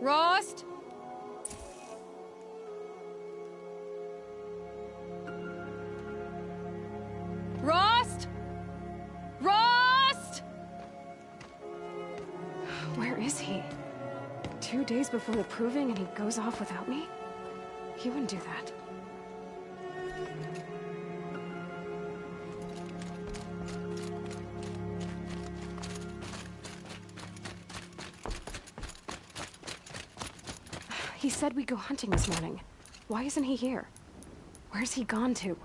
Rost? Rost? Rost? Where is he? 2 days before the proving and he goes off without me? He wouldn't do that. He said we'd go hunting this morning. Why isn't he here? Where's he gone to?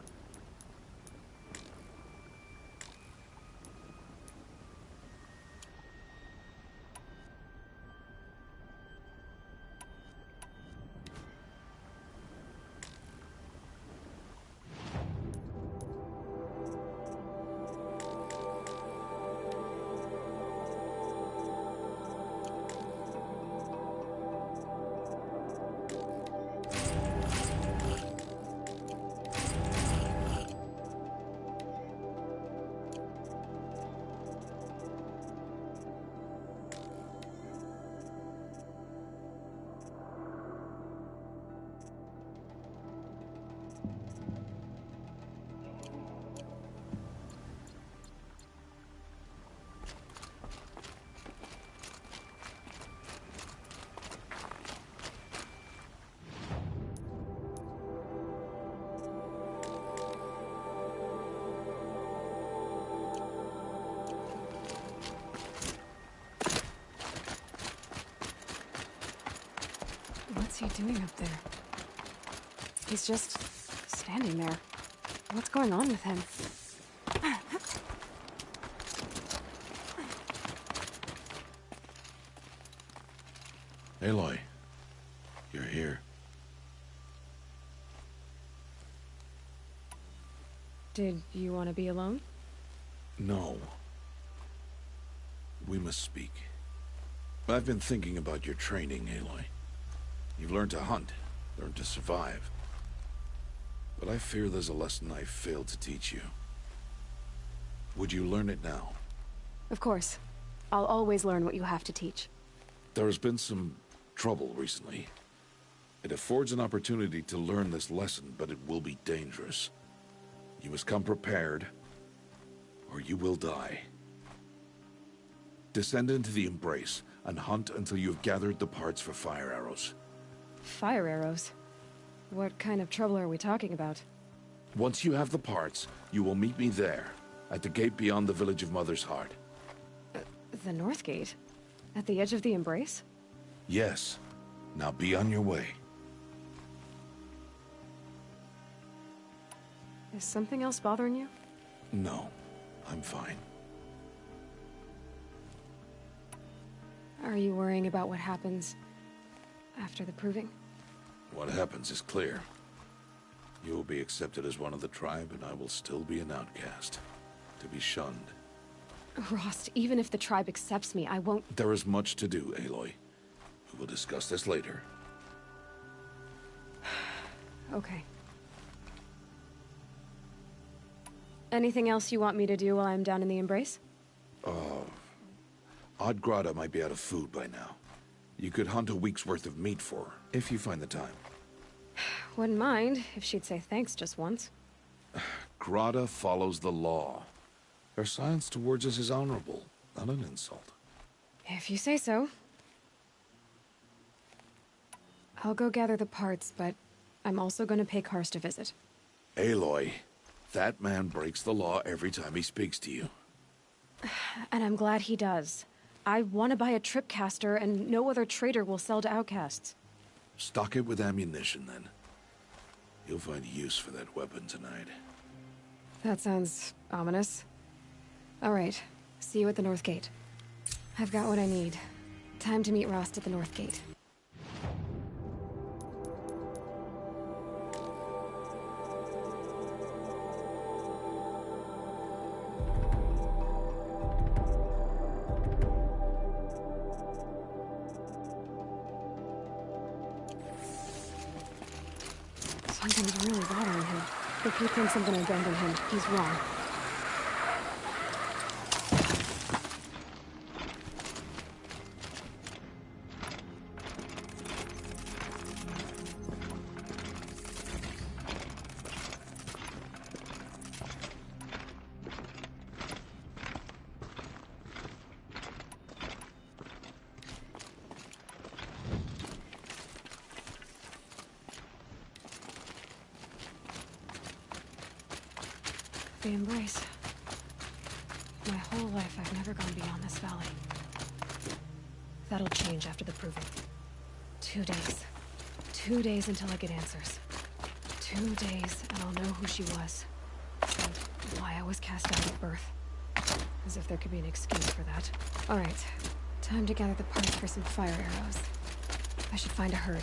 What's he doing up there? He's just standing there. What's going on with him? Aloy, you're here. Did you want to be alone? No. We must speak. I've been thinking about your training, Aloy. You've learned to hunt, learned to survive. But I fear there's a lesson I've failed to teach you. Would you learn it now? Of course. I'll always learn what you have to teach. There has been some trouble recently. It affords an opportunity to learn this lesson, but it will be dangerous. You must come prepared, or you will die. Descend into the Embrace, and hunt until you've gathered the parts for fire arrows. Fire arrows? What kind of trouble are we talking about? Once you have the parts, you will meet me there, at the gate beyond the village of Mother's Heart. The North Gate? At the edge of the Embrace? Yes. Now be on your way. Is something else bothering you? No, I'm fine. Are you worrying about what happens after the proving? What happens is clear. You will be accepted as one of the tribe, and I will still be an outcast. To be shunned. Rost, even if the tribe accepts me, I won't... There is much to do, Aloy. We will discuss this later. Okay. Anything else you want me to do while I'm down in the Embrace? Odd Grata might be out of food by now. You could hunt a week's worth of meat for her, if you find the time. Wouldn't mind if she'd say thanks just once. Grata follows the law. Her silence towards us is honorable, not an insult. If you say so. I'll go gather the parts, but I'm also going to pay Karst a visit. Aloy, that man breaks the law every time he speaks to you. And I'm glad he does. I want to buy a tripcaster, and no other trader will sell to outcasts. Stock it with ammunition, then. You'll find use for that weapon tonight. That sounds ominous. All right, see you at the North Gate. I've got what I need. Time to meet Rost at the North Gate. Something's really bothering him. If he thinks I'm gonna abandon him, he's wrong. The Embrace. My whole life, I've never gone beyond this valley. That'll change after the proving. 2 days. 2 days until I get answers. 2 days, and I'll know who she was. And why I was cast out at birth. As if there could be an excuse for that. Alright. Time to gather the parts for some fire arrows. I should find a herd.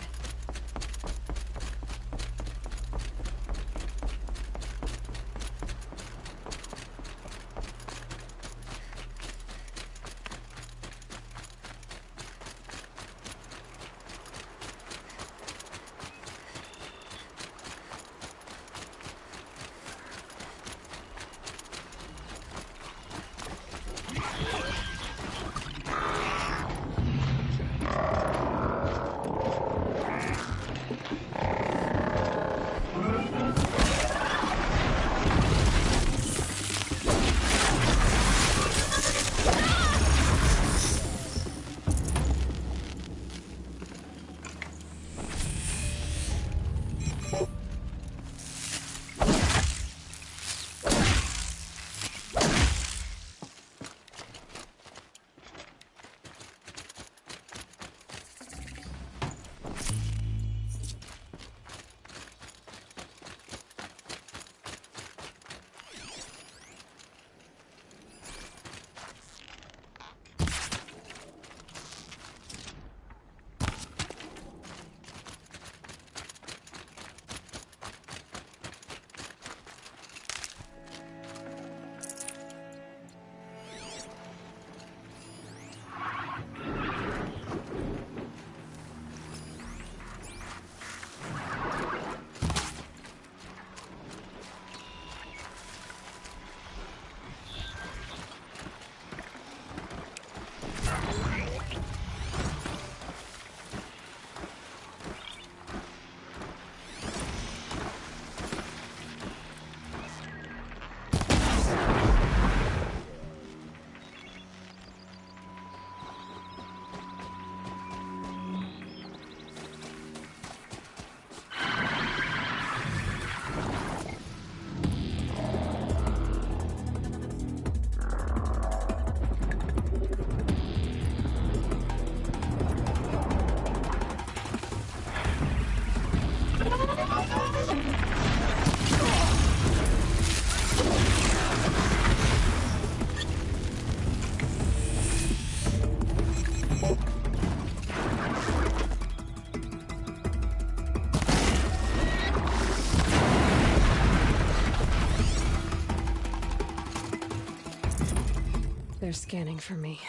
They're scanning for me.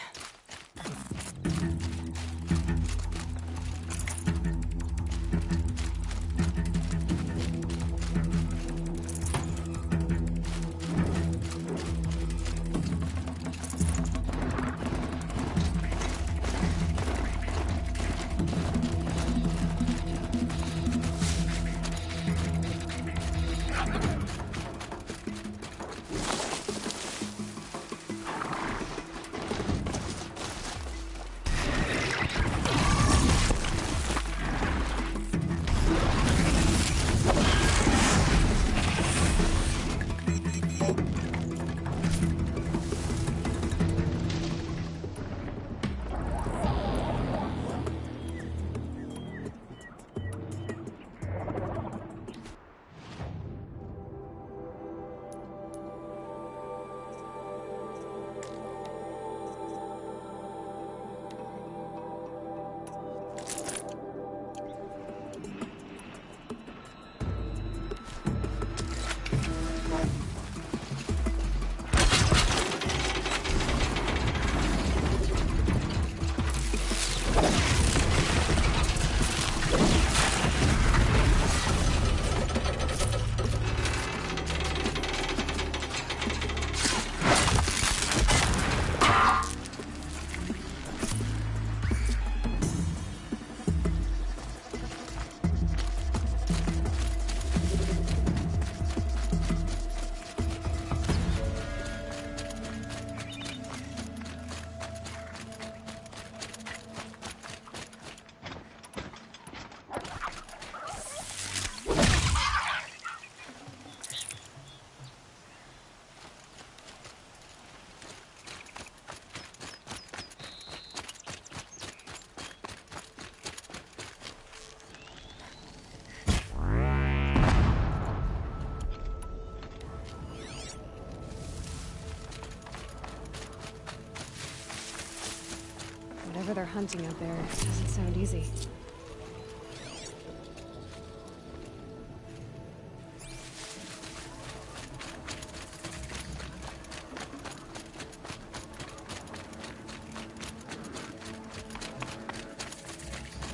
Whatever they're hunting out there doesn't sound easy.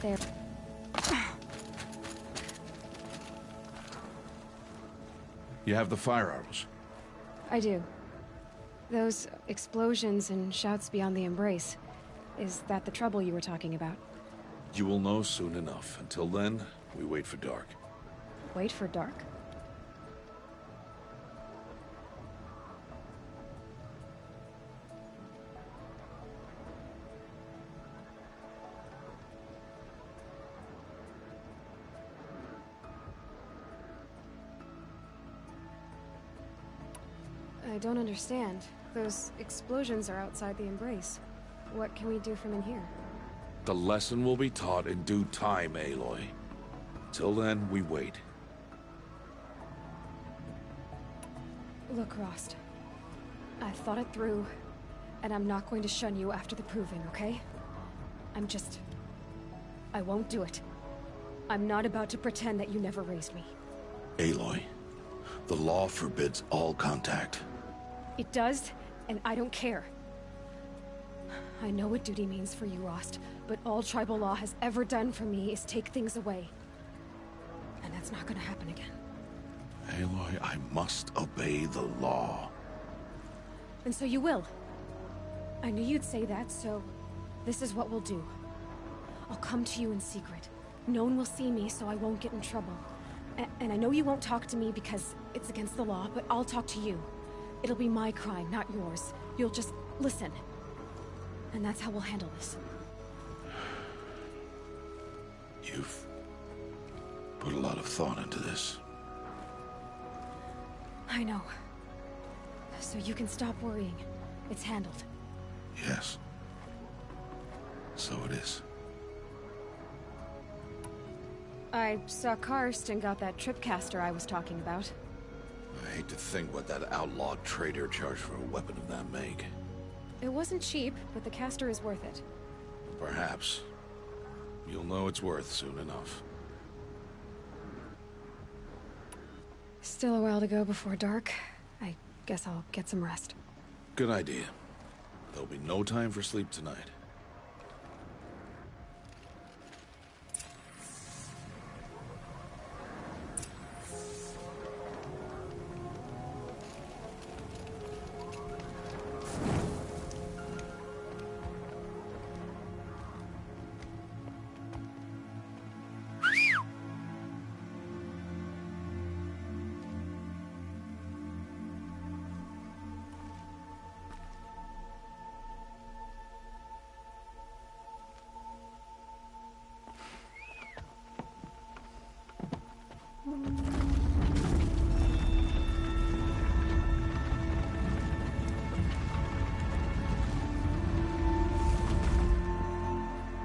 There. You have the fire arrows. I do. Those explosions and shouts beyond the embrace. Is that the trouble you were talking about? You will know soon enough. Until then, we wait for dark. Wait for dark? I don't understand. Those explosions are outside the embrace. What can we do from in here? The lesson will be taught in due time, Aloy. Till then, we wait. Look, Rost. I've thought it through, and I'm not going to shun you after the proving, okay? I won't do it. I'm not about to pretend that you never raised me. Aloy, the law forbids all contact. It does, and I don't care. I know what duty means for you, Rost, but all tribal law has ever done for me is take things away. And that's not gonna happen again. Aloy, I must obey the law. And so you will. I knew you'd say that, so this is what we'll do. I'll come to you in secret. No one will see me, so I won't get in trouble. And I know you won't talk to me because it's against the law, but I'll talk to you. It'll be my crime, not yours. You'll just listen. And that's how we'll handle this. You've put a lot of thought into this. I know. So you can stop worrying. It's handled. Yes. So it is. I saw Karst and got that tripcaster I was talking about. I hate to think what that outlawed trader charged for a weapon of that make. It wasn't cheap, but the caster is worth it. Perhaps. You'll know it's worth soon enough. Still a while to go before dark. I guess I'll get some rest. Good idea. There'll be no time for sleep tonight.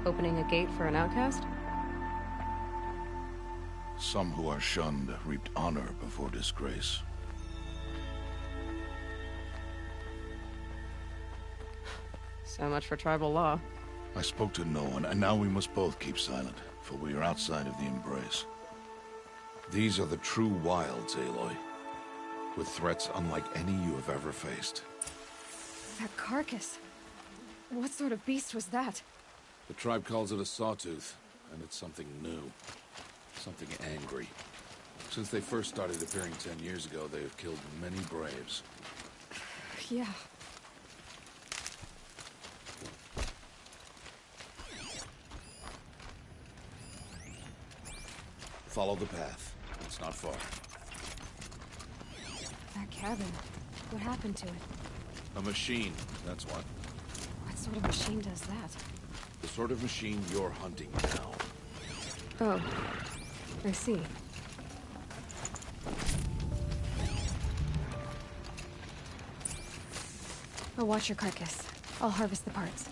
Opening a gate for an outcast? Some who are shunned reaped honor before disgrace. So much for tribal law. I spoke to no one, and now we must both keep silent, for we are outside of the Embrace. These are the true wilds, Aloy, with threats unlike any you have ever faced. That carcass. What sort of beast was that? The tribe calls it a sawtooth, and it's something new. Something angry. Since they first started appearing 10 years ago, they have killed many braves. Yeah. Follow the path. It's not far. That cabin. What happened to it? A machine, that's what. What sort of machine does that? The sort of machine you're hunting now. Oh. I see. I'll watch your carcass. I'll harvest the parts.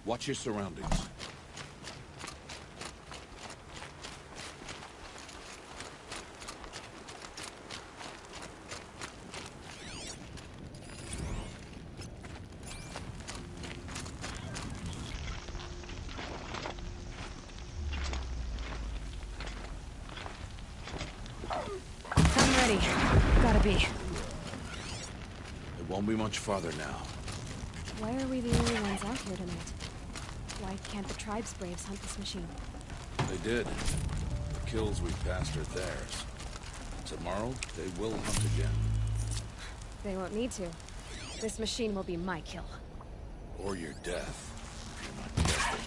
Watch your surroundings. I'm ready. Gotta be. It won't be much farther now. Why are we the only ones out here tonight? Why can't the tribe's braves hunt this machine? They did. The kills we passed are theirs. Tomorrow, they will hunt again. They won't need to. This machine will be my kill. Or your death. If you're not careful.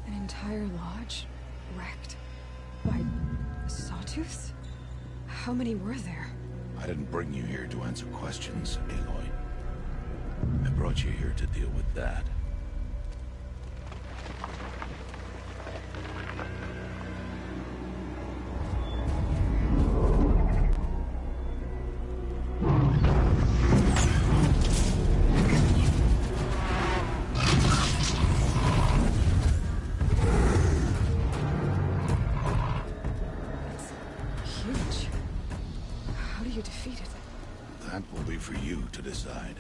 An entire lodge wrecked by sawtooths? How many were there? I didn't bring you here to answer questions, Aloy. I brought you here to deal with that. Huge. How do you defeat it? That will be for you to decide.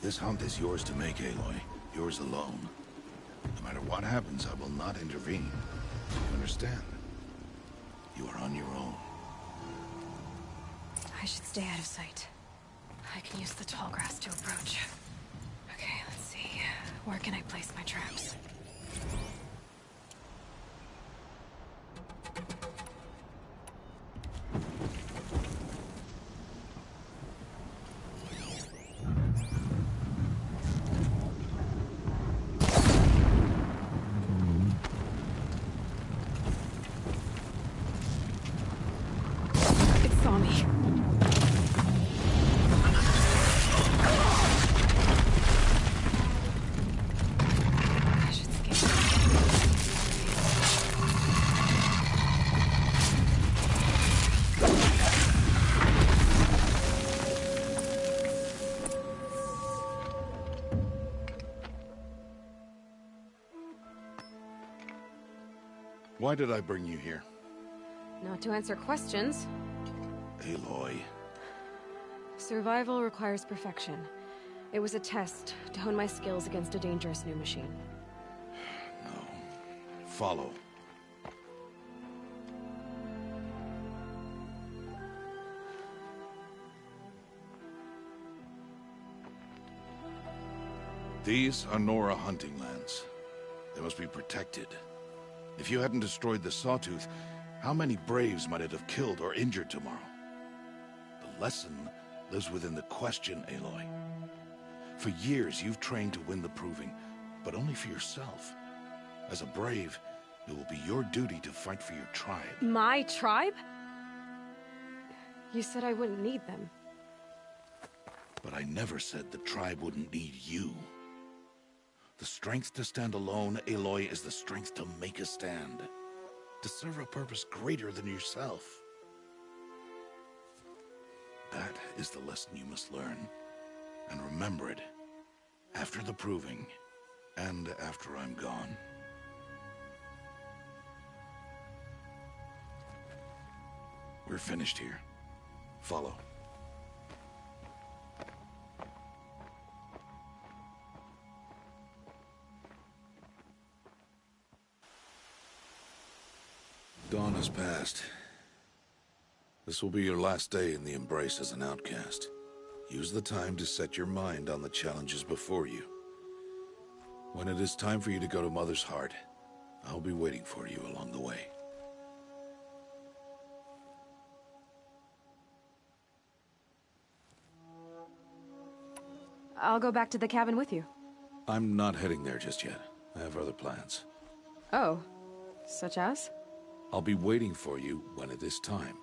This hunt is yours to make, Aloy. Yours alone. No matter what happens, I will not intervene. You understand? You are on your own. I should stay out of sight. I can use the tall grass to approach. Okay, let's see. Where can I place my traps? It saw me. I should skip. Why did I bring you here? Not to answer questions. Aloy. Survival requires perfection. It was a test to hone my skills against a dangerous new machine. No. Follow. These are Nora hunting lands. They must be protected. If you hadn't destroyed the Sawtooth, how many Braves might it have killed or injured tomorrow? The lesson lives within the question, Aloy. For years, you've trained to win the Proving, but only for yourself. As a Brave, it will be your duty to fight for your tribe. My tribe? You said I wouldn't need them. But I never said the tribe wouldn't need you. The strength to stand alone, Aloy, is the strength to make a stand. To serve a purpose greater than yourself. That is the lesson you must learn. And remember it. After the Proving. And after I'm gone. We're finished here. Follow. Dawn has passed. This will be your last day in the Embrace as an outcast. Use the time to set your mind on the challenges before you. When it is time for you to go to Mother's Heart, I'll be waiting for you along the way. I'll go back to the cabin with you. I'm not heading there just yet. I have other plans. Oh, such as? I'll be waiting for you when it is time.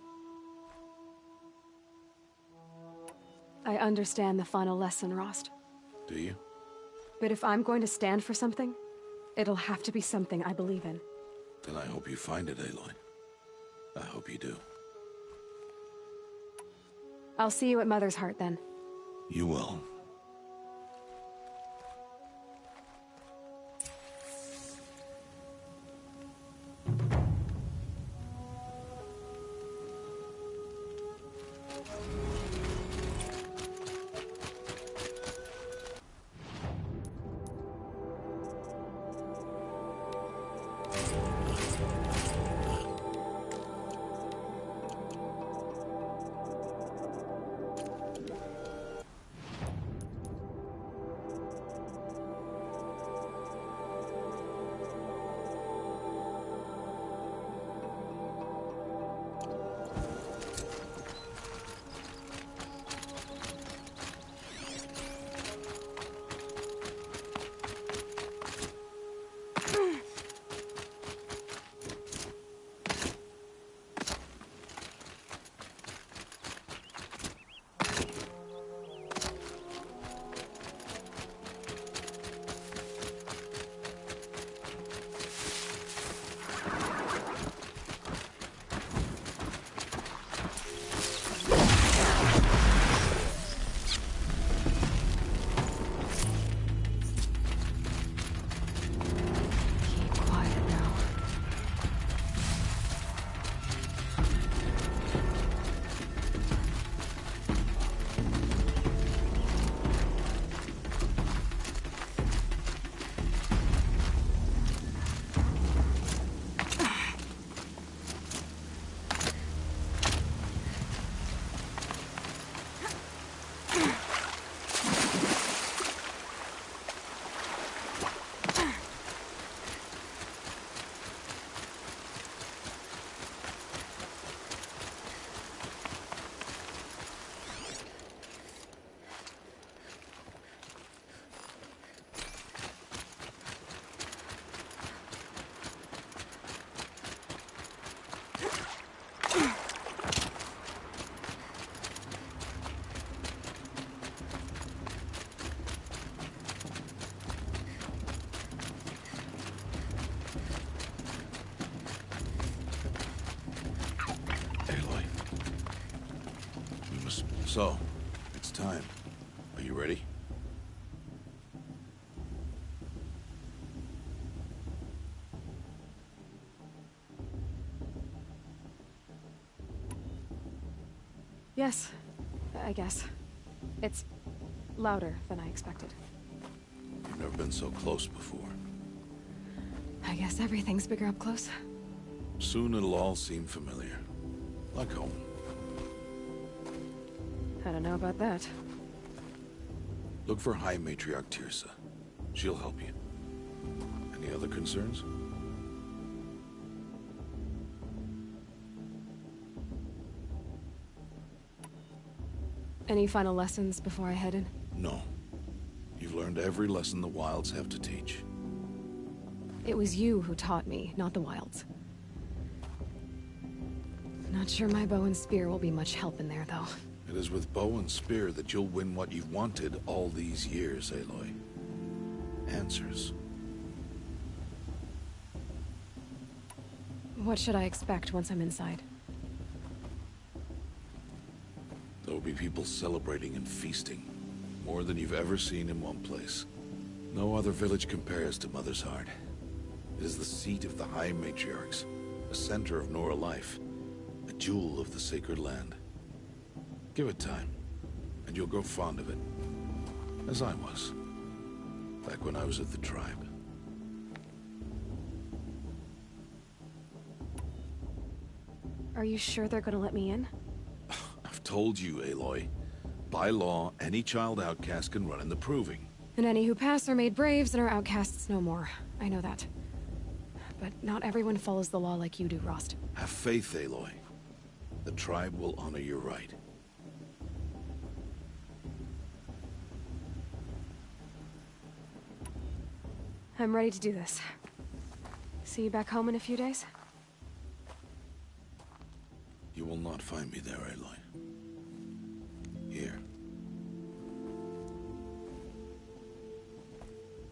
I understand the final lesson, Rost. Do you? But if I'm going to stand for something, it'll have to be something I believe in. Then I hope you find it, Aloy. I hope you do. I'll see you at Mother's Heart, then. You will. So, it's time. Are you ready? Yes, I guess. It's louder than I expected. You've never been so close before. I guess everything's bigger up close. Soon it'll all seem familiar. Like home. I don't know about that. Look for High Matriarch Teersa. She'll help you. Any other concerns? Any final lessons before I head in? No. You've learned every lesson the Wilds have to teach. It was you who taught me, not the Wilds. Not sure my bow and spear will be much help in there, though. It is with bow and spear that you'll win what you've wanted all these years, Aloy. Answers. What should I expect once I'm inside? There will be people celebrating and feasting. More than you've ever seen in one place. No other village compares to Mother's Heart. It is the seat of the High Matriarchs, a center of Nora life, a jewel of the sacred land. Give it time, and you'll grow fond of it. As I was, back when I was at the tribe. Are you sure they're gonna let me in? I've told you, Aloy. By law, any child outcast can run in the Proving. And any who pass are made braves and are outcasts no more. I know that. But not everyone follows the law like you do, Rost. Have faith, Aloy. The tribe will honor your right. I'm ready to do this. See you back home in a few days? You will not find me there, Aloy. Here.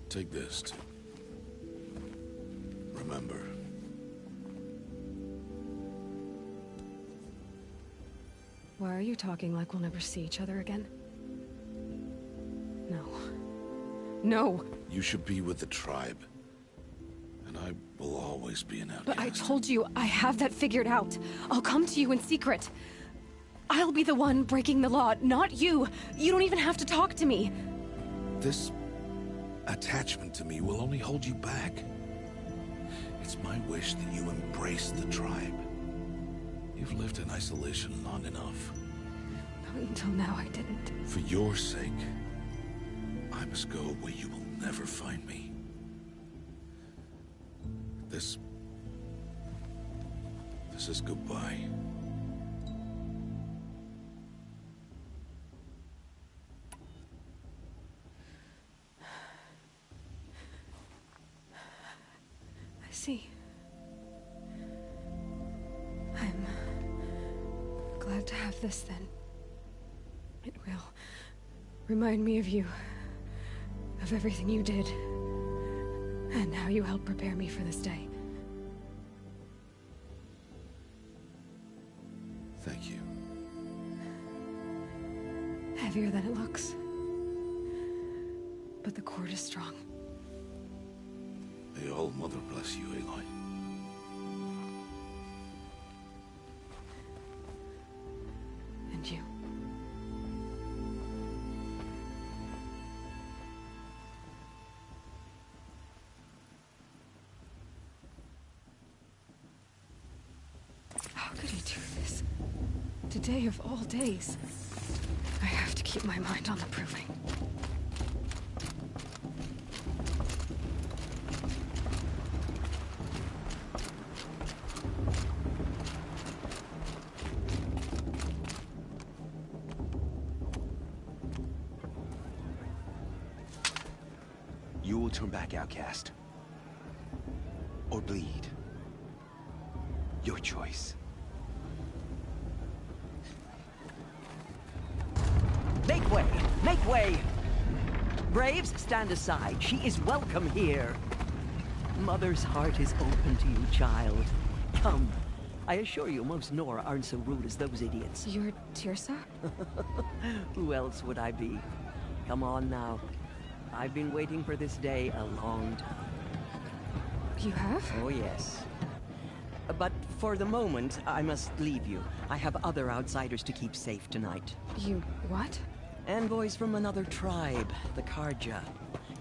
Take this to remember. Why are you talking like we'll never see each other again? No. No! You should be with the tribe. And I will always be an outcast. But I told you, I have that figured out. I'll come to you in secret. I'll be the one breaking the law, not you. You don't even have to talk to me. This attachment to me will only hold you back. It's my wish that you embrace the tribe. You've lived in isolation long enough. Until now, I didn't. For your sake, I must go where you will never find me. This is goodbye. I see. I'm glad to have this then. It will remind me of you, of everything you did, and how you helped prepare me for this day. Thank you. Heavier than it looks. But the cord is strong. May All Mother bless you, Aloy. And you. How could he do this? Today of all days. I have to keep my mind on the Proving. You will turn back, outcast. Or bleed. Your choice. Make way! Make way! Braves, stand aside. She is welcome here. Mother's heart is open to you, child. Come. I assure you, most Nora aren't so rude as those idiots. You're Teersa? Who else would I be? Come on now. I've been waiting for this day a long time. You have? Oh, yes. But for the moment, I must leave you. I have other outsiders to keep safe tonight. You... what? Envoys from another tribe, the Carja.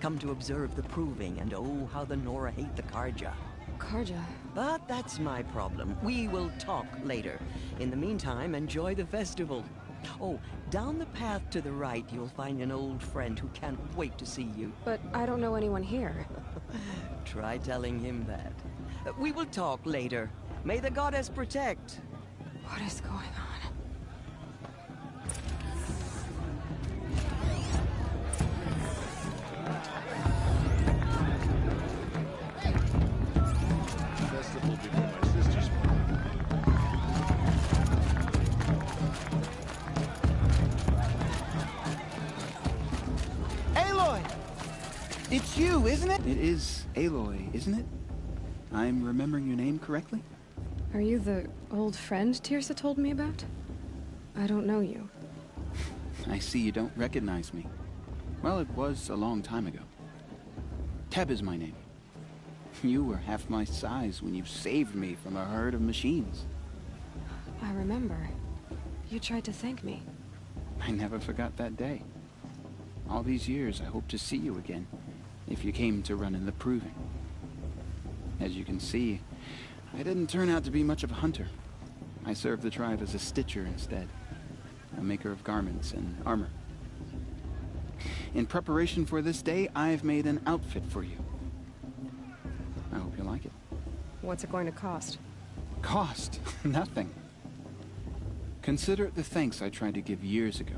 Come to observe the proving, and oh, how the Nora hate the Carja. Carja. But that's my problem. We will talk later. In the meantime, enjoy the festival. Oh, down the path to the right, you'll find an old friend who can't wait to see you. But I don't know anyone here. Try telling him that. We will talk later. May the goddess protect. What is going on? Festival before my sister's Aloy! It's you, isn't it? It is Aloy, isn't it? I'm remembering your name correctly? Are you the old friend Tirsa told me about? I don't know you. I see you don't recognize me. Well, it was a long time ago. Teb is my name. You were half my size when you saved me from a herd of machines. I remember. You tried to thank me. I never forgot that day. All these years, I hope to see you again, if you came to run in the Proving. As you can see, I didn't turn out to be much of a hunter. I served the tribe as a stitcher instead, a maker of garments and armor. In preparation for this day, I've made an outfit for you. I hope you like it. What's it going to cost? Cost? Nothing. Consider it the thanks I tried to give years ago.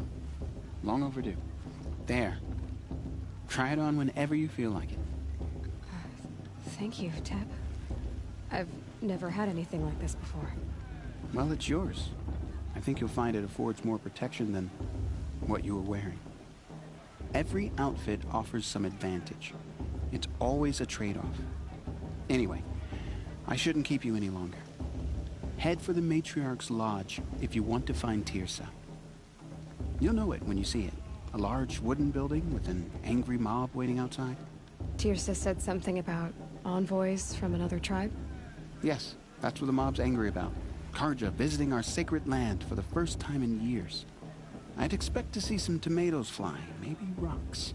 Long overdue. There. Try it on whenever you feel like it. Thank you, Teb. I've never had anything like this before. Well, it's yours. I think you'll find it affords more protection than what you were wearing. Every outfit offers some advantage. It's always a trade-off. Anyway, I shouldn't keep you any longer. Head for the Matriarch's Lodge if you want to find Tirsa. You'll know it when you see it. A large wooden building with an angry mob waiting outside. Tirsa said something about envoys from another tribe? Yes, that's what the mob's angry about. Carja visiting our sacred land for the first time in years. I'd expect to see some tomatoes flying, maybe rocks.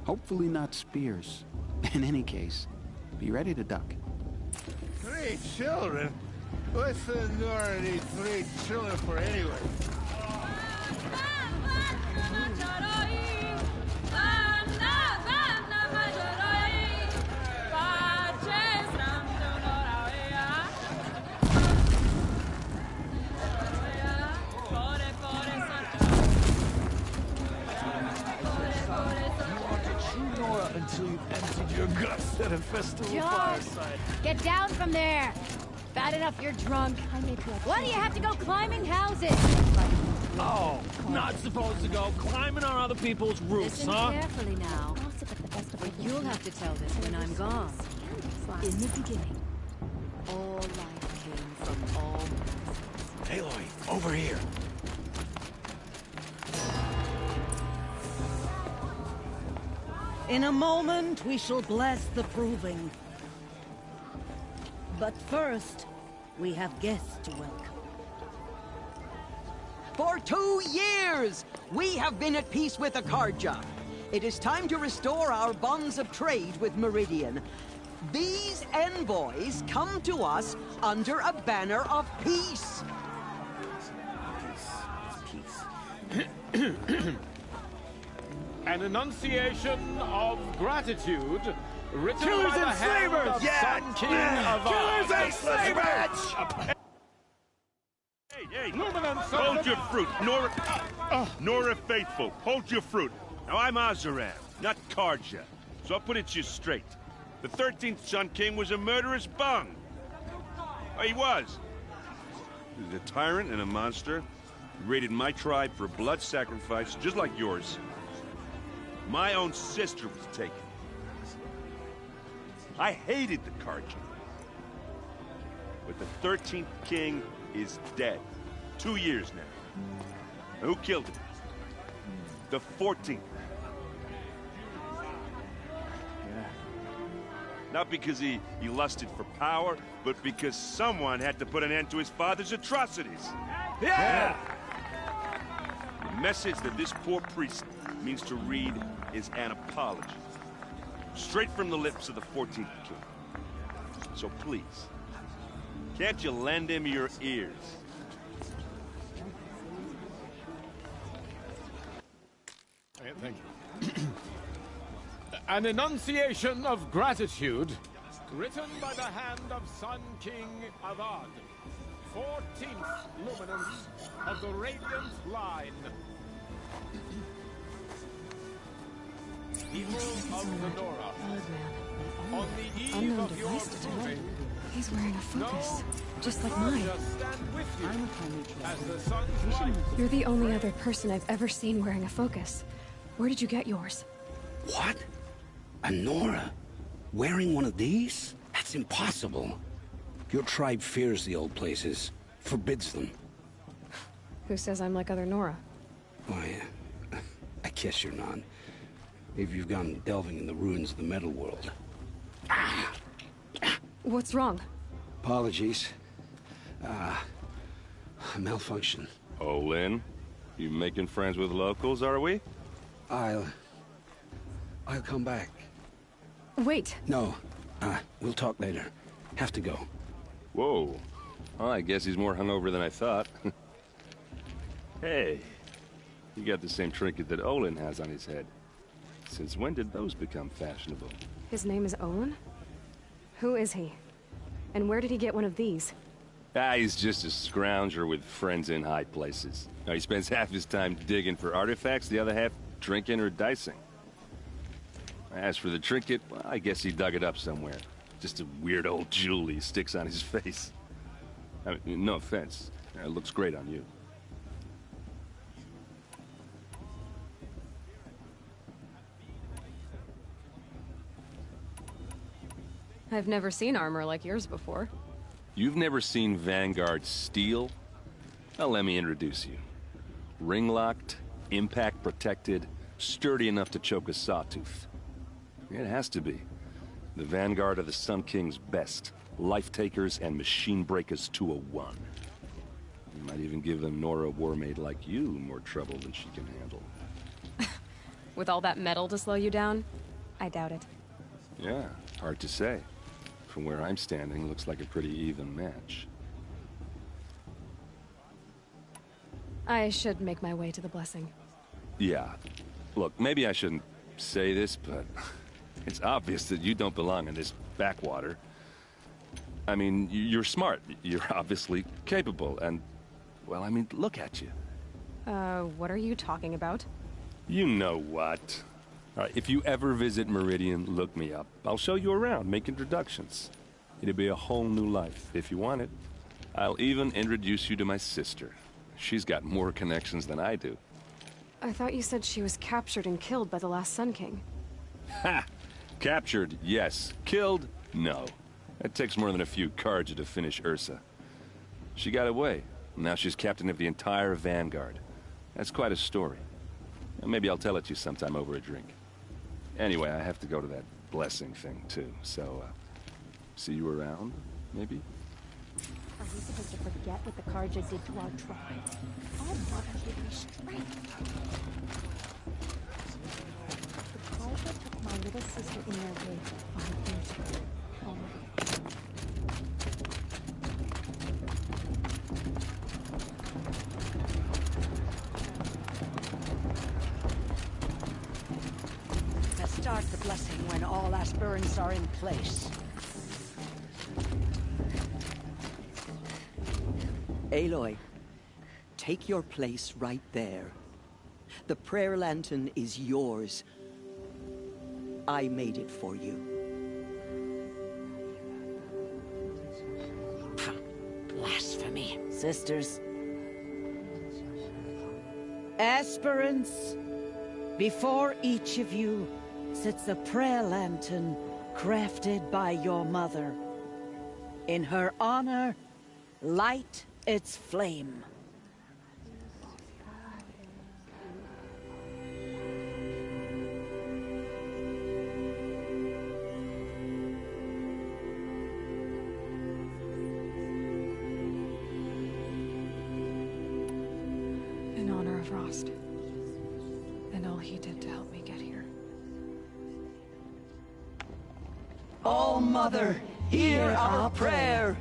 Hopefully not spears. In any case, be ready to duck. 3 children? What's the Nora need 3 children for anyway? Until you've emptied your guts at a festival George, fireside. get down from there. Bad enough you're drunk. Why do you have to go climbing houses? Oh, not supposed to go climbing on other people's roofs, Listen huh? carefully now. But you'll have to tell this when I'm gone. In the beginning, all life came from all Aloy, over here. In a moment, we shall bless the proving. But first, we have guests to welcome. For 2 years, we have been at peace with the Carja. It is time to restore our bonds of trade with Meridian. These envoys come to us under a banner of peace. An enunciation of gratitude written Killers by the and hand slavers! of Yeah! Sun King of Killers and slavers! Hey, Luminance of hold the- your fruit, Nora Faithful, hold your fruit. Now I'm Azaram, not Carja, so I'll put it to you straight. The 13th Sun King was a murderous bung. Oh, he was. He was a tyrant and a monster. He raided my tribe for blood sacrifice, just like yours. My own sister was taken. I hated the Carja. But the 13th King is dead. 2 years now. Who killed him? The 14th. Not because he lusted for power, but because someone had to put an end to his father's atrocities. Yeah! The message that this poor priest means to read is an apology. Straight from the lips of the 14th king. So please, can't you lend him your ears? Thank you. An enunciation of gratitude, written by the hand of Sun King Avad, 14th luminance of the Radiant Line. People of the Nora, on the eve Unknown of your device to tell. proving, He's wearing a focus, no, just like I'll mine. just stand with you as the sun's light. You're the only other person I've ever seen wearing a focus. Where did you get yours? What? A Nora? Wearing one of these? That's impossible. Your tribe fears the old places, forbids them. Who says I'm like other Nora? Why, I guess you're not. If you've gone delving in the ruins of the metal world. What's wrong? Apologies. A malfunction. Oh, Lynn, you making friends with locals, are we? I'll come back. Wait. No, we'll talk later. Have to go. Whoa. Well, I guess he's more hungover than I thought. Hey, you got the same trinket that Olin has on his head. Since when did those become fashionable? His name is Olin? Who is he? And where did he get one of these? He's just a scrounger with friends in high places. Now, he spends half his time digging for artifacts, the other half drinking or dicing. As for the trinket, well, I guess he dug it up somewhere. Just a weird old jewel he sticks on his face. I mean, no offense. It looks great on you. I've never seen armor like yours before. You've never seen Vanguard steel? Well, let me introduce you. Ring-locked, impact-protected, sturdy enough to choke a sawtooth. It has to be. The Vanguard are the Sun King's best. Life-takers and machine breakers to a one. You might even give a Nora Warmaid like you more trouble than she can handle. With all that metal to slow you down? I doubt it. Yeah, hard to say. From where I'm standing, looks like a pretty even match. I should make my way to the blessing. Yeah. Look, maybe I shouldn't say this, but it's obvious that you don't belong in this backwater. I mean, you're smart. You're obviously capable, and, well, I mean, look at you. What are you talking about? You know what. All right, if you ever visit Meridian, look me up. I'll show you around, make introductions. It'll be a whole new life, if you want it. I'll even introduce you to my sister. She's got more connections than I do. I thought you said she was captured and killed by the last Sun King. Ha! Captured, yes. Killed, no. It takes more than a few Carja to finish Ursa. She got away. Now she's captain of the entire Vanguard. That's quite a story. Maybe I'll tell it to you sometime over a drink. Anyway, I have to go to that blessing thing, too. So, see you around, maybe? Are we supposed to forget what the Carja did to our tribe? Our mother gave me strength. The Carja took my little sister in their way 5 years ago. Oh my. Start the blessing when all aspirants are in place. Aloy, take your place right there. The prayer lantern is yours. I made it for you. Blasphemy. Sisters. Aspirants, before each of you sits a prayer lantern crafted by your mother. In her honor, light its flame. Frost. And all he did to help me get here. Oh, Mother, hear our prayer.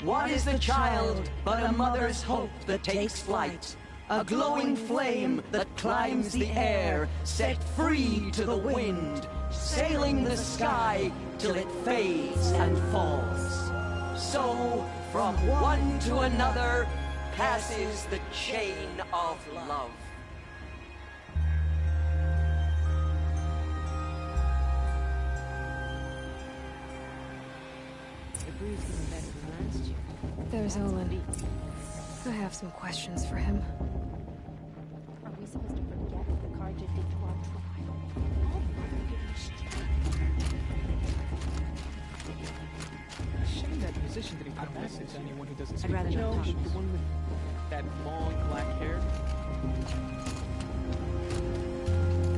What is the child but a mother's hope that takes flight? A glowing flame that climbs the air, set free to the wind, sailing the sky till it fades and falls. So, from one to another, passes the chain of love. There's Olin. I have some questions for him. Are we supposed to forget what the Carja did to our tribe? Oh, Mother, give me strength. Shame that musician didn't come back to anyone who doesn't speak. I'd rather not talk. The one with that long black hair.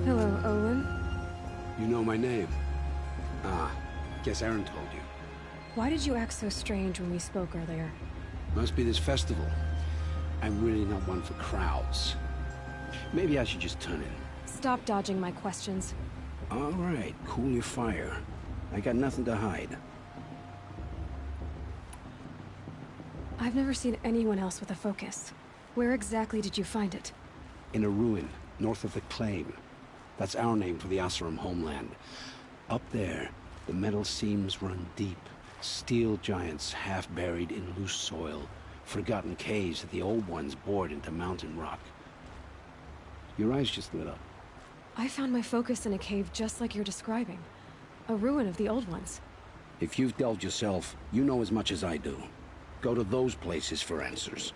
Hello, Olin. You know my name? Ah, guess Aaron told you. Why did you act so strange when we spoke earlier? Must be this festival. I'm really not one for crowds. Maybe I should just turn in. Stop dodging my questions. All right, cool your fire. I got nothing to hide. I've never seen anyone else with a focus. Where exactly did you find it? In a ruin, north of the Claim. That's our name for the Oseram homeland. Up there, the metal seams run deep. Steel giants half buried in loose soil. Forgotten caves that the old ones bored into mountain rock. Your eyes just lit up. I found my focus in a cave just like you're describing. A ruin of the old ones. If you've delved yourself, you know as much as I do. Go to those places for answers.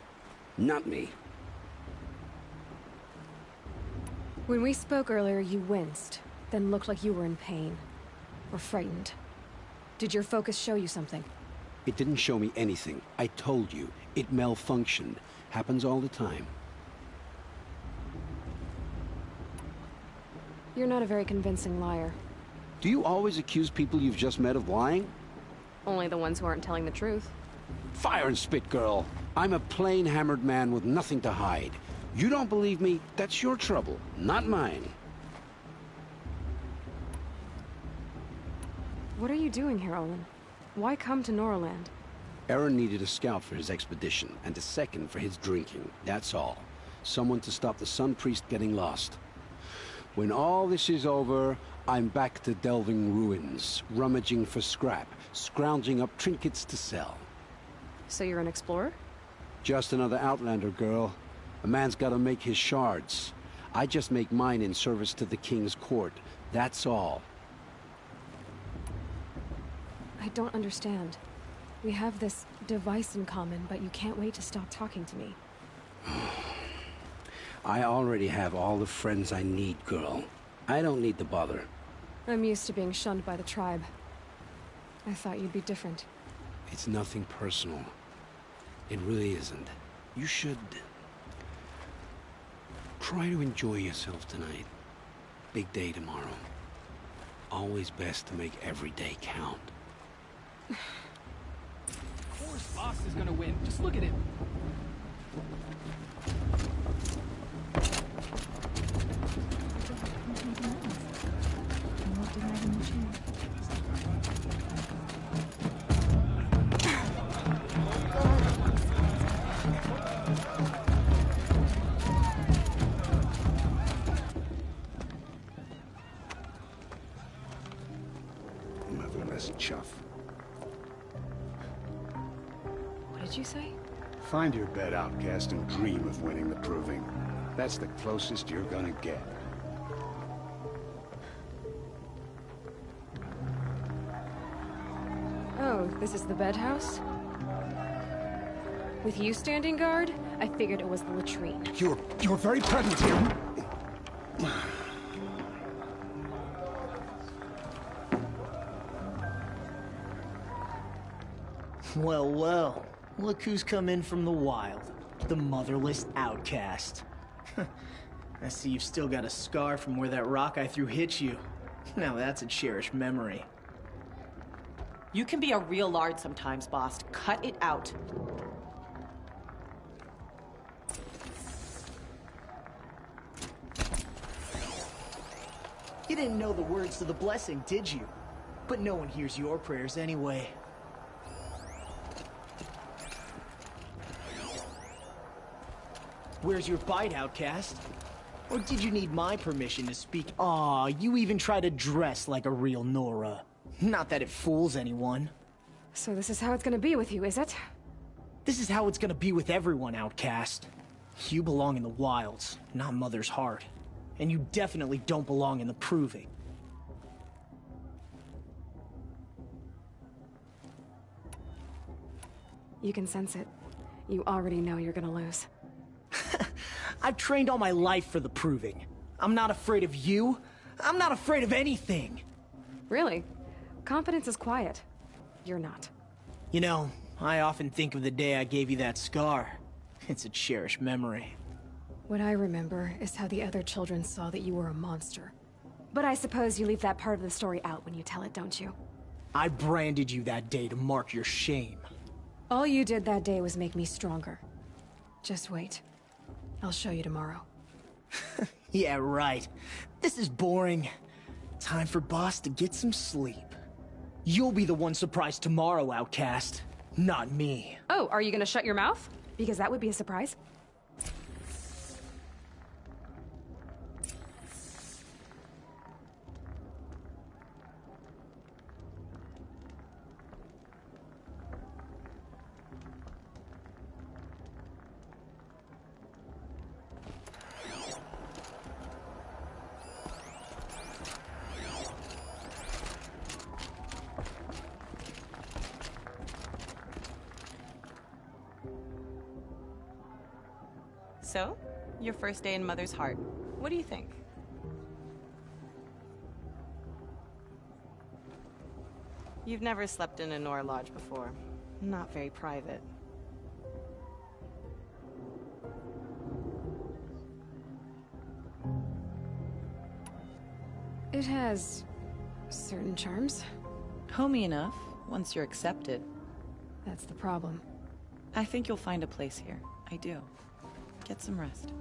Not me. When we spoke earlier, you winced, then looked like you were in pain. Or frightened. Did your focus show you something? It didn't show me anything. I told you. It malfunctioned. Happens all the time. You're not a very convincing liar. Do you always accuse people you've just met of lying? Only the ones who aren't telling the truth. Fire and spit, girl. I'm a plain hammered man with nothing to hide. You don't believe me? That's your trouble, not mine. What are you doing here, Olin? Why come to Norland? Aaron needed a scout for his expedition, and a second for his drinking. That's all. Someone to stop the Sun Priest getting lost. When all this is over, I'm back to delving ruins, rummaging for scrap, scrounging up trinkets to sell. So you're an explorer? Just another Outlander, girl. A man's gotta make his shards. I just make mine in service to the King's court. That's all. I don't understand. We have this device in common, but you can't wait to stop talking to me. I already have all the friends I need, girl. I don't need the bother. I'm used to being shunned by the tribe. I thought you'd be different. It's nothing personal. It really isn't. You should... try to enjoy yourself tonight. Big day tomorrow. Always best to make every day count. Of course, Boss is gonna win. Just look at him. Motherless chuff. What did you say? Find your bed, outcast, and dream of winning the Proving. That's the closest you're gonna get. Oh, this is the bedhouse? With you standing guard, I figured it was the latrine. Your very presence here. Well, well. Look who's come in from the wild. The motherless outcast. I see you've still got a scar from where that rock I threw hit you. Now that's a cherished memory. You can be a real lard sometimes, boss. Cut it out. You didn't know the words to the blessing, did you? But no one hears your prayers anyway. Where's your bite, outcast? Or did you need my permission to speak? Aw, you even try to dress like a real Nora. Not that it fools anyone. So this is how it's gonna be with you, is it? This is how it's gonna be with everyone, outcast. You belong in the wilds, not Mother's heart. And you definitely don't belong in the Proving. You can sense it. You already know you're gonna lose. I've trained all my life for the Proving. I'm not afraid of you. I'm not afraid of anything. Really? Confidence is quiet. You're not. You know, I often think of the day I gave you that scar. It's a cherished memory. What I remember is how the other children saw that you were a monster. But I suppose you leave that part of the story out when you tell it, don't you? I branded you that day to mark your shame. All you did that day was make me stronger. Just wait. I'll show you tomorrow. Yeah, right. This is boring. Time for Boss to get some sleep. You'll be the one surprised tomorrow, outcast. Not me. Oh, are you gonna shut your mouth? Because that would be a surprise. So, your first day in Mother's Heart. What do you think? You've never slept in a Nora Lodge before. Not very private. It has certain charms. Homey enough, once you're accepted. That's the problem. I think you'll find a place here. I do. Get some rest.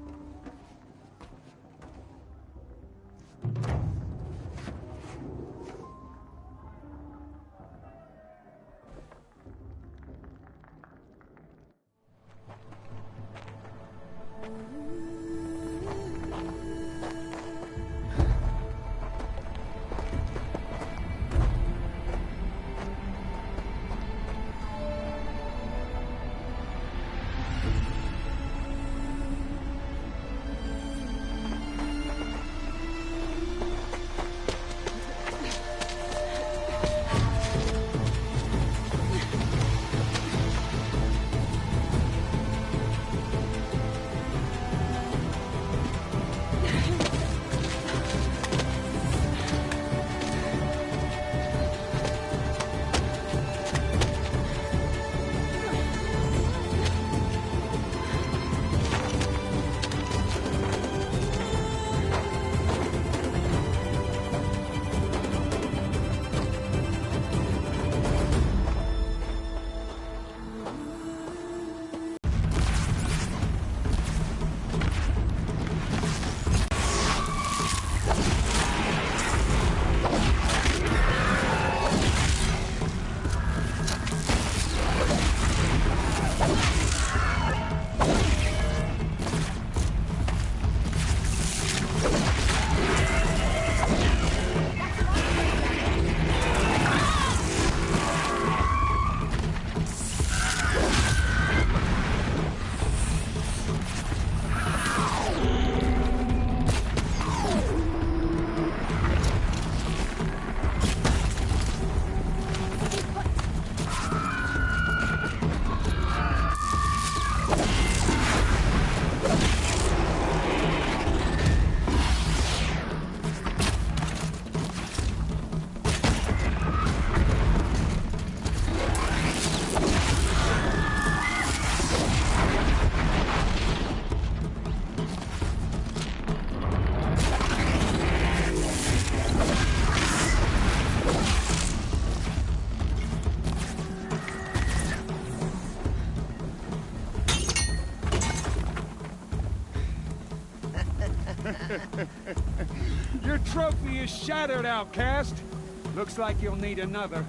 You're trophy is shattered, outcast. Looks like you'll need another.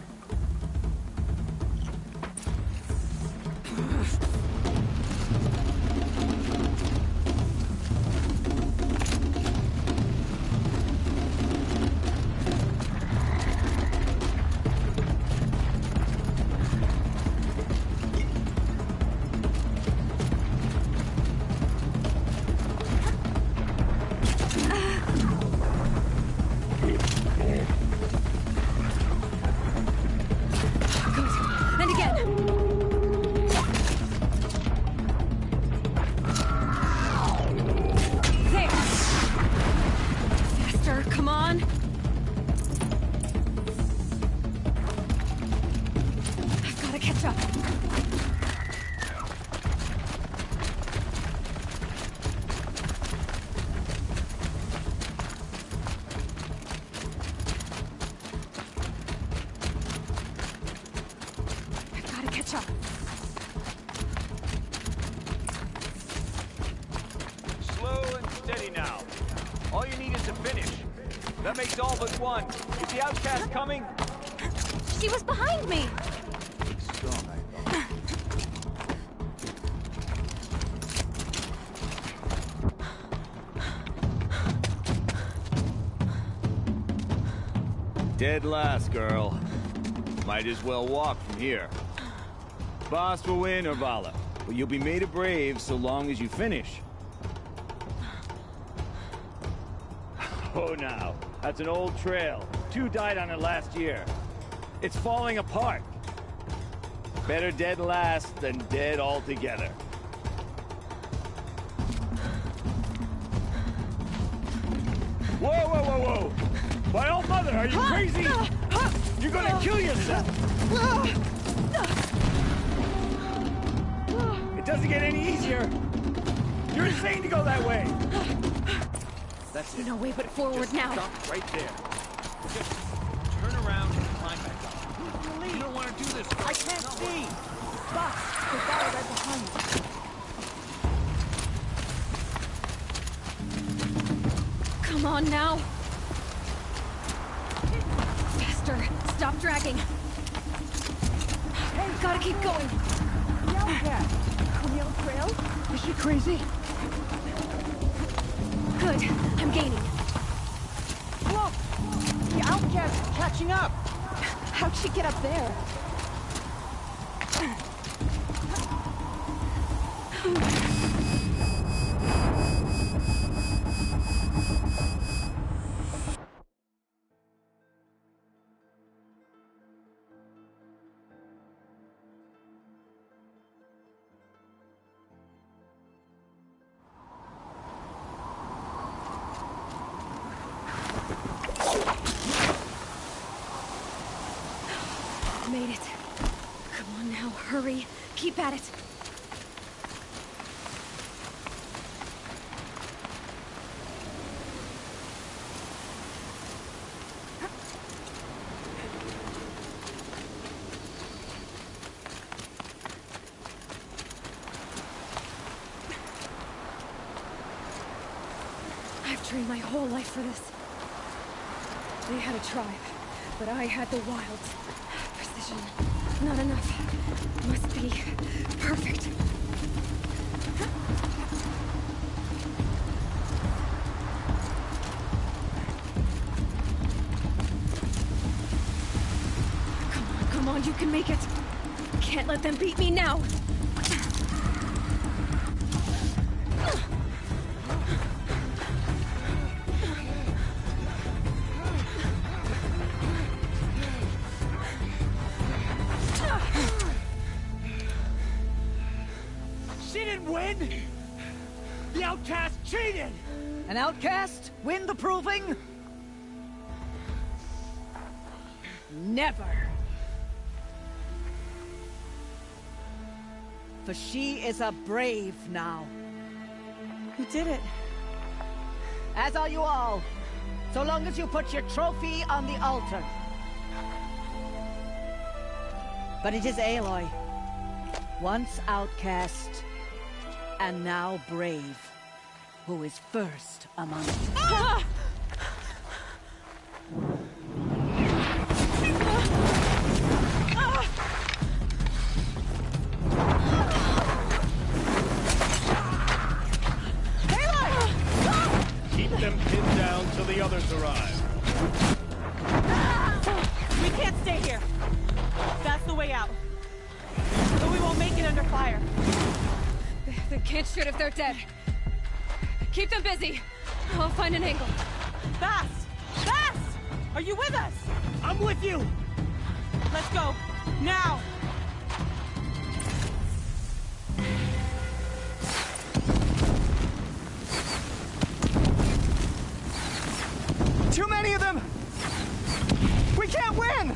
Slow and steady now. All you need is to finish. That makes all but one. Is the outcast coming? She was behind me! Dead last, girl. Might as well walk from here. Boss will win or Vala, but you'll be made a brave so long as you finish. Oh, now. That's an old trail. 2 died on it last year. It's falling apart. Better dead last than dead altogether. Whoa, whoa, whoa, whoa! My old mother, are you crazy? You're gonna kill yourself! It doesn't get any easier! You're insane to go that way! That's it. No way but forward Just now. Stop right there. Just turn around and climb back up. You don't want to do this. I can't see! Boss, the guy right behind you. Come on now. Faster. Stop dragging. Hey, gotta keep going. The outcast. On the old trail? Is she crazy? Good. I'm gaining. Look! The outcast is catching up! How'd she get up there? Made it. Come on now, hurry. Keep at it. I've trained my whole life for this. They had a tribe, but I had the wilds. Precision. Not enough. Must be perfect. Come on, you can make it. Can't let them beat me now. The outcast cheated! An outcast? Win the proving? Never! For she is a brave now. You did it. As are you all. So long as you put your trophy on the altar. But it is Aloy. Once outcast, and now brave, who is first among us. arrived. We can't stay here. That's the way out. But we won't make it under fire. They can't shoot if they're dead. Keep them busy. I'll find an angle. Fast! Fast! Are you with us? I'm with you! Let's go. Now! Too many of them! We can't win!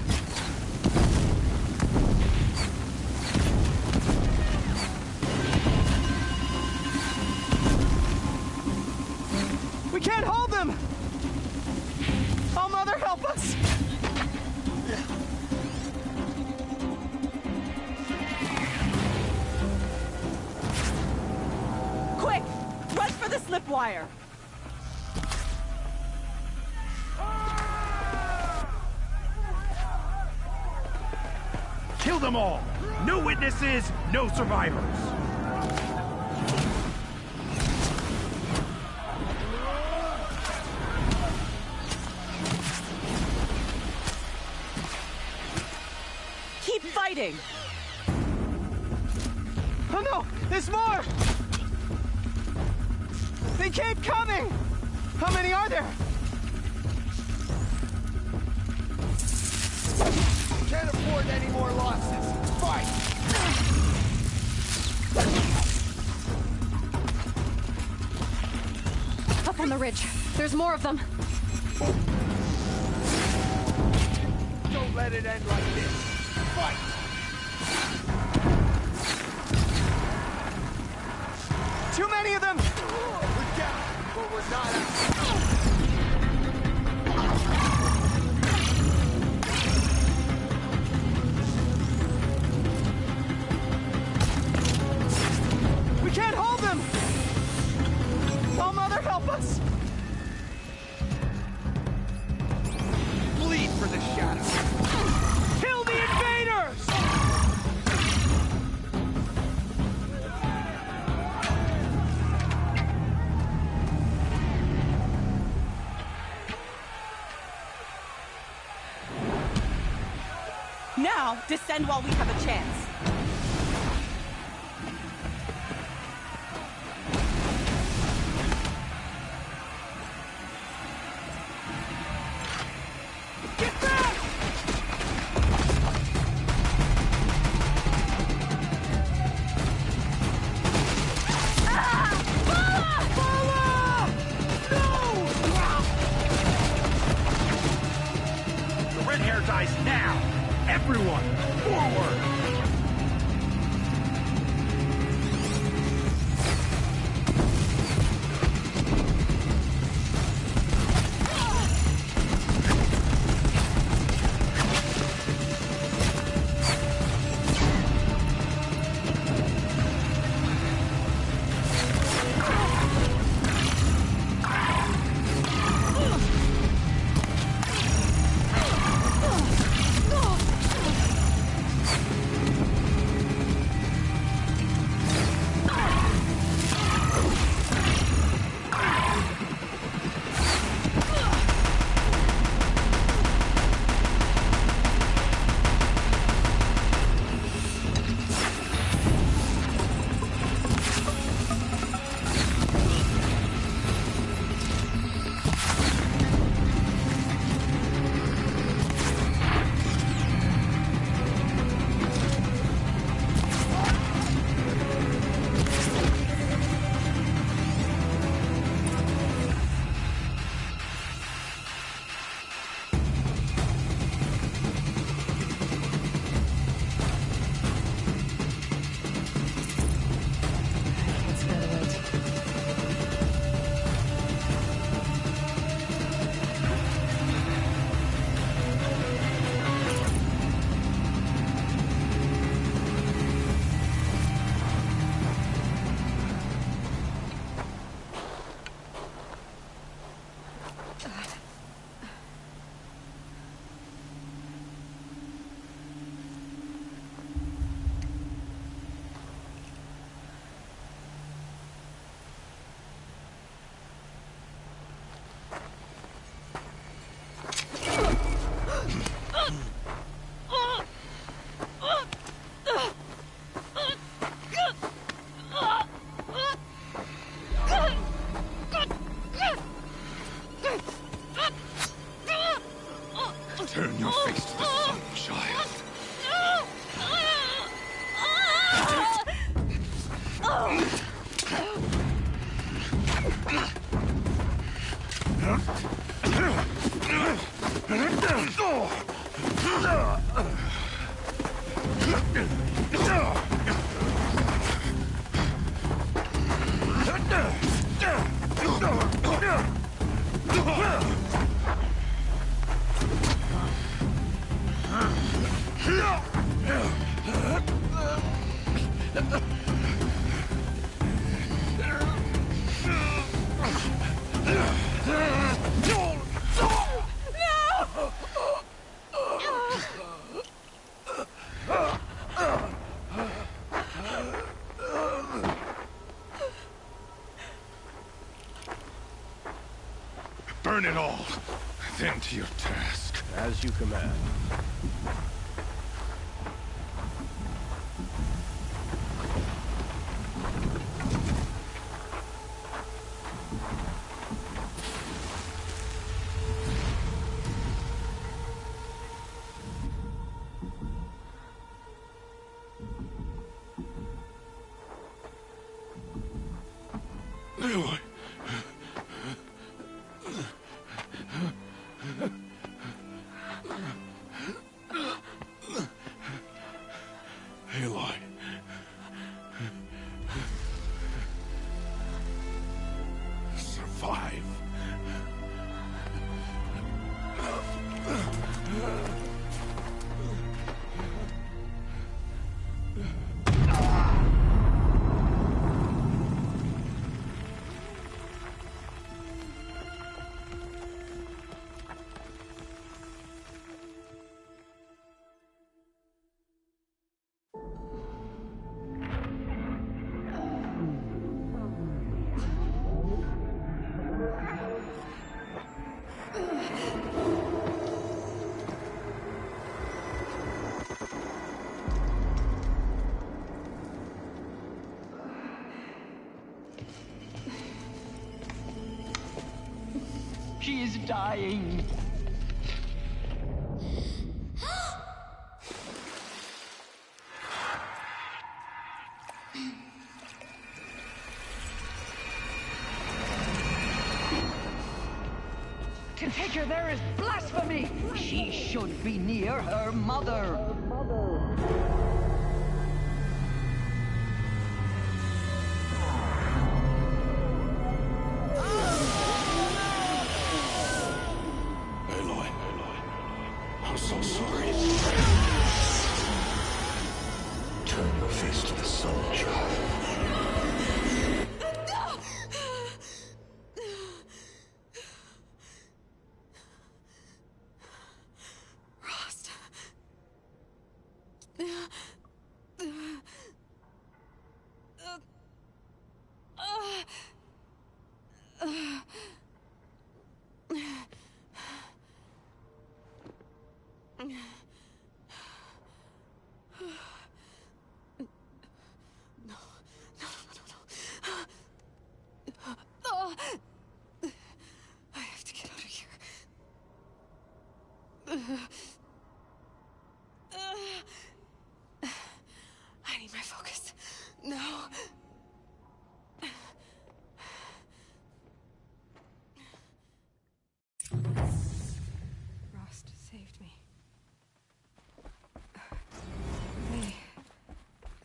We can't hold them! Oh, Mother, help us! Quick! Run for the slip wire! Kill them all! No witnesses, no survivors! Keep fighting! Oh no! There's more! They keep coming! How many are there? Can't afford any more losses. Fight! Up on the ridge. There's more of them. Don't let it end like this. Fight! Too many of them! We're down, but we're not out. We can't hold them! Oh, Mother, help us! Bleed for the shadow! Kill the invaders! Now, descend while we have a chance. Get back! The red hair dies now! Everyone, forward! Burn it all, then to your task. As you command. Aloy. Aloy. Survive. She is dying. To take her there is blasphemy. She should be near her mother. Aloy. I'm so sorry. Turn your face to the sun, child. Rost. I have to get out of here. I need my focus. No. Rost saved me.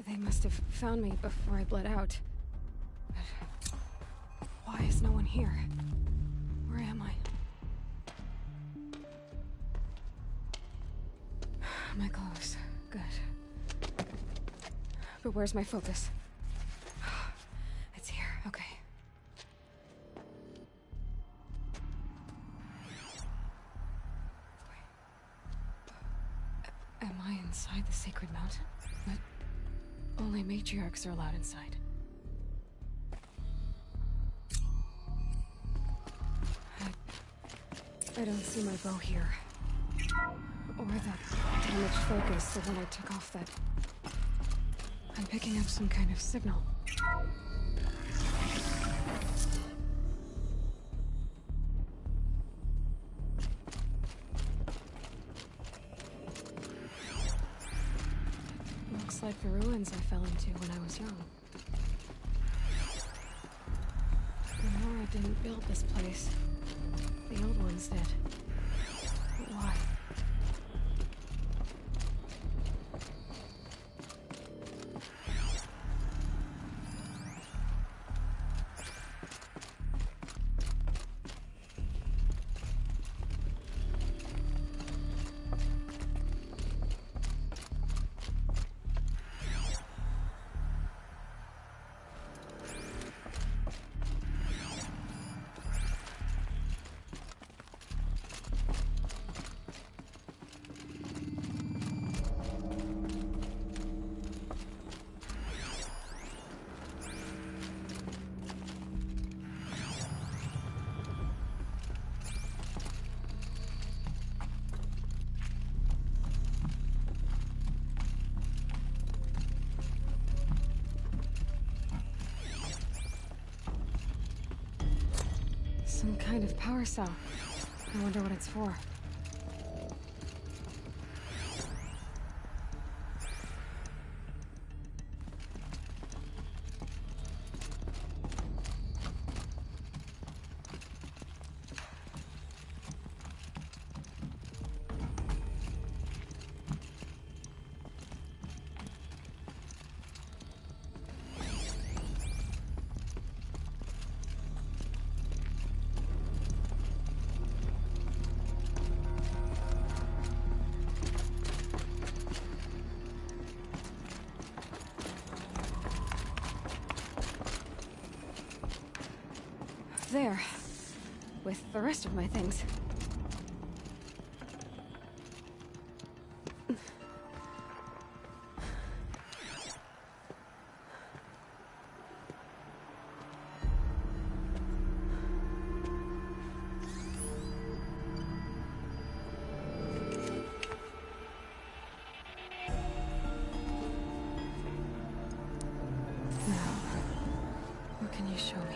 They must have found me before I bled out. But why is no one here? Where am I? My clothes. Good. But where's my focus? It's here. Okay. Am I inside the sacred mountain? But only matriarchs are allowed inside. I don't see my bow here. Or that damaged focus, the one I took off that... I'm picking up some kind of signal. Looks like the ruins I fell into when I was young. Nora didn't build this place. The old ones did. But why? Some kind of power cell. I wonder what it's for. There. With the rest of my things. Now, what can you show me?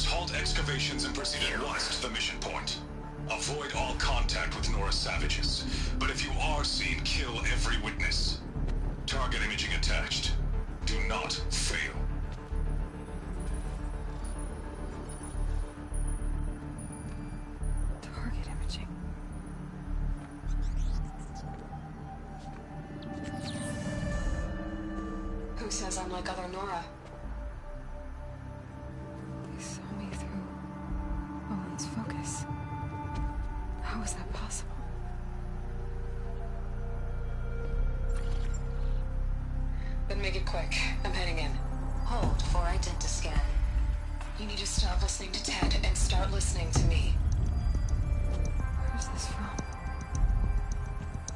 Halt excavations and proceed at once to the mission point. Avoid all contact with Nora savages, but if you are seen, kill every witness. Target imaging attached. Do not fail. Target imaging. Who says I'm like other Nora? They saw me through Owen's focus. How is that possible? Then make it quick. I'm heading in. Hold for identiscan. You need to stop listening to Ted and start listening to me. Where's this from?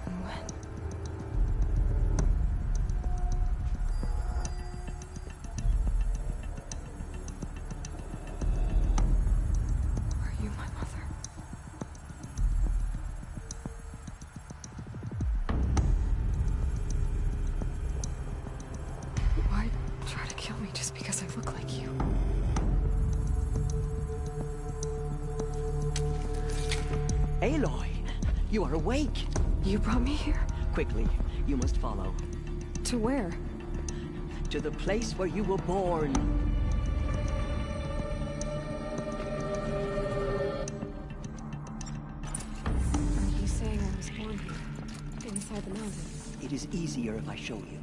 And when? Are you my mother? Why try to kill me just because I look like you? Aloy, you are awake. You brought me here? Quickly, you must follow. To where? To the place where you were born. Are you saying I was born here? Inside the mountain? It is easier if I show you.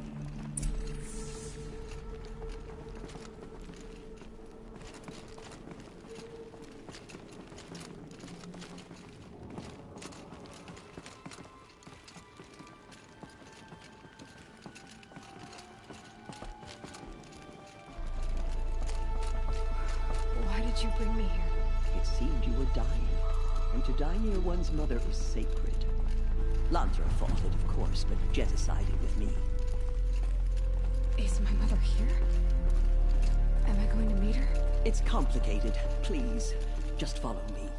Why did you bring me here? It seemed you were dying, and to die near one's mother is sacred. Lansra fought it, of course, but Jetta sided with me. Is my mother here? Am I going to meet her? It's complicated. Please, just follow me.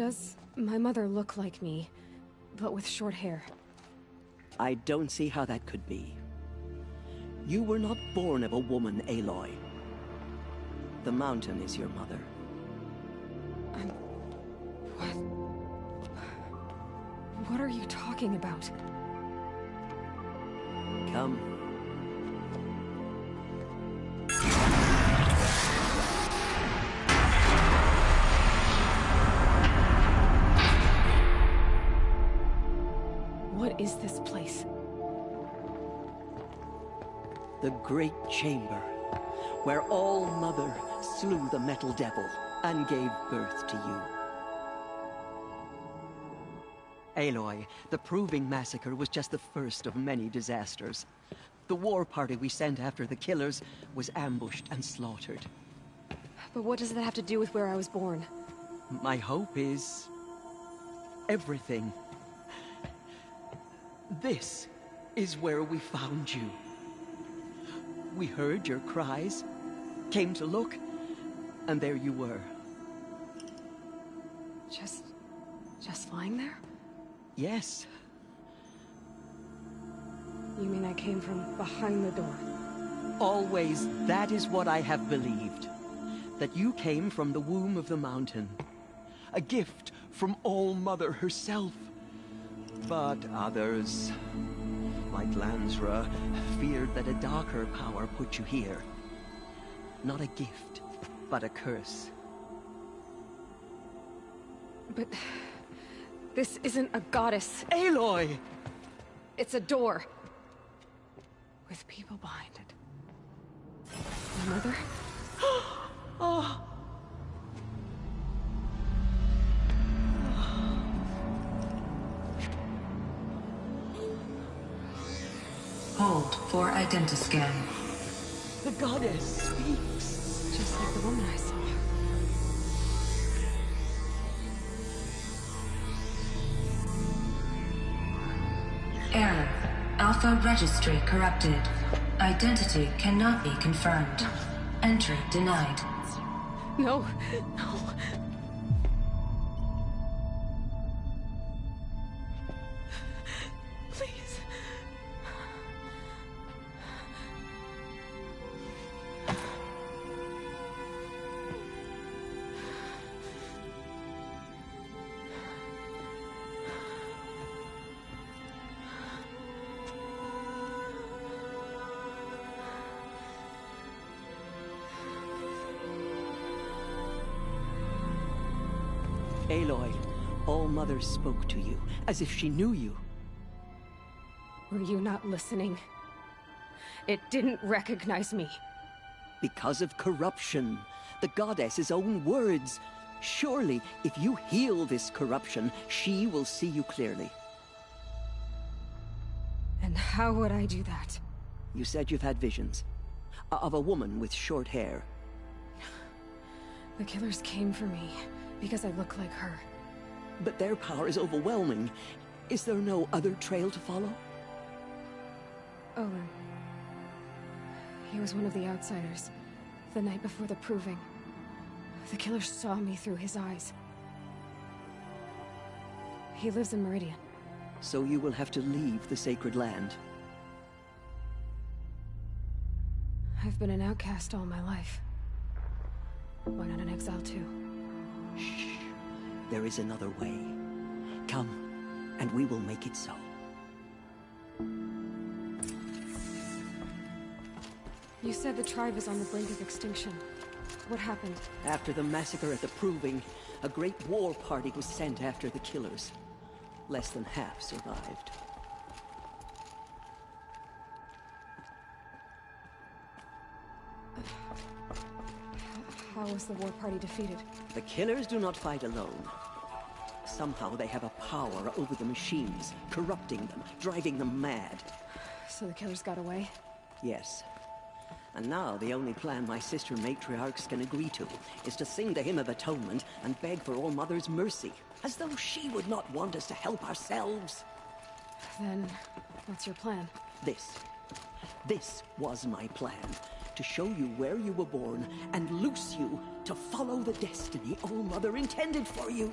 Does my mother look like me, but with short hair? I don't see how that could be. You were not born of a woman, Aloy. The mountain is your mother. What are you talking about? Come. What is this place? The Great Chamber, where All Mother slew the Metal Devil and gave birth to you. Aloy, the Proving Massacre was just the first of many disasters. The war party we sent after the killers was ambushed and slaughtered. But what does that have to do with where I was born? My hope is... everything. This is where we found you. We heard your cries, came to look, and there you were. Just lying there? Yes. You mean I came from behind the door? Always, that is what I have believed. That you came from the womb of the mountain. A gift from All Mother herself. But others, like Lansra, feared that a darker power put you here. Not a gift, but a curse. But... this isn't a goddess. Aloy! It's a door. With people behind it. My mother? Oh. Hold for identiscan. The goddess speaks. Just like the woman I saw. Error. Alpha registry corrupted. Identity cannot be confirmed. Entry denied. No, no. Please. Aloy, All Mother spoke to you, as if she knew you. Were you not listening? It didn't recognize me. Because of corruption. The goddess's own words. Surely, if you heal this corruption, she will see you clearly. And how would I do that? You said you've had visions. Of a woman with short hair. The killers came for me. Because I look like her. But their power is overwhelming. Is there no other trail to follow? Owen. He was one of the outsiders. The night before the Proving. The killers saw me through his eyes. He lives in Meridian. So you will have to leave the sacred land. I've been an outcast all my life. Why not an exile too? Shh. There is another way. Come, and we will make it so. You said the tribe is on the brink of extinction. What happened? After the massacre at the Proving, a great war party was sent after the killers. Less than half survived. How was the war party defeated? The killers do not fight alone. Somehow they have a power over the machines, corrupting them, driving them mad. So the killers got away? Yes. And now the only plan my sister matriarchs can agree to is to sing the Hymn of Atonement and beg for All Mother's mercy, as though she would not want us to help ourselves. Then, what's your plan? This was my plan. To show you where you were born and loose you to follow the destiny All Mother intended for you.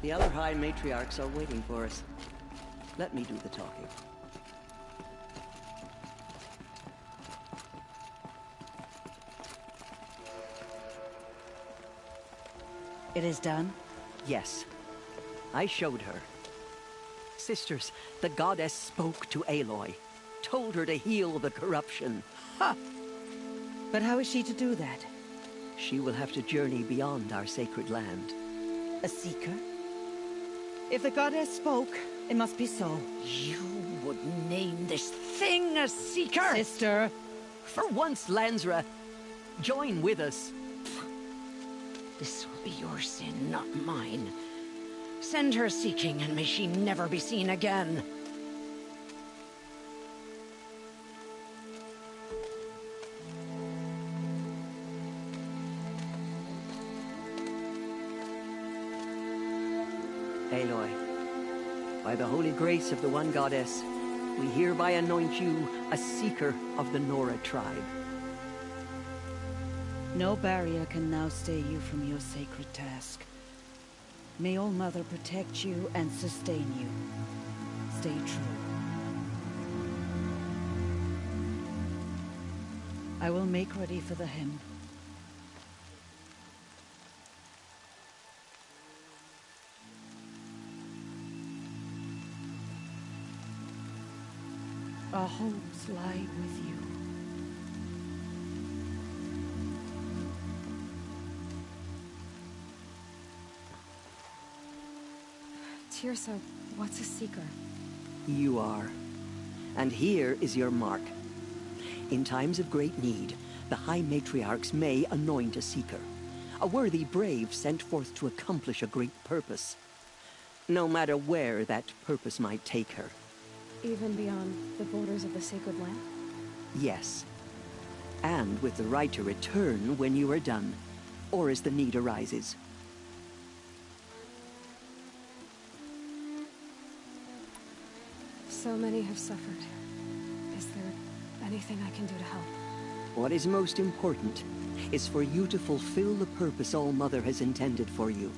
The other High Matriarchs are waiting for us. Let me do the talking. It is done? Yes. I showed her. Sisters, the goddess spoke to Aloy. Told her to heal the corruption. Ha! But how is she to do that? She will have to journey beyond our sacred land. A seeker? If the goddess spoke, it must be so. You would name this thing a seeker? Sister! For once, Lansra, join with us. This will be your sin, not mine. Send her seeking, and may she never be seen again. Aloy, by the holy grace of the One Goddess, we hereby anoint you a seeker of the Nora tribe. No barrier can now stay you from your sacred task. May All Mother protect you and sustain you. Stay true. I will make ready for the hymn. Our hopes lie with you. Teersa, what's a seeker? You are. And here is your mark. In times of great need, the High Matriarchs may anoint a seeker. A worthy brave sent forth to accomplish a great purpose. No matter where that purpose might take her. Even beyond the borders of the sacred land? Yes. And with the right to return when you are done, or as the need arises. So many have suffered. Is there anything I can do to help? What is most important is for you to fulfill the purpose All Mother has intended for you.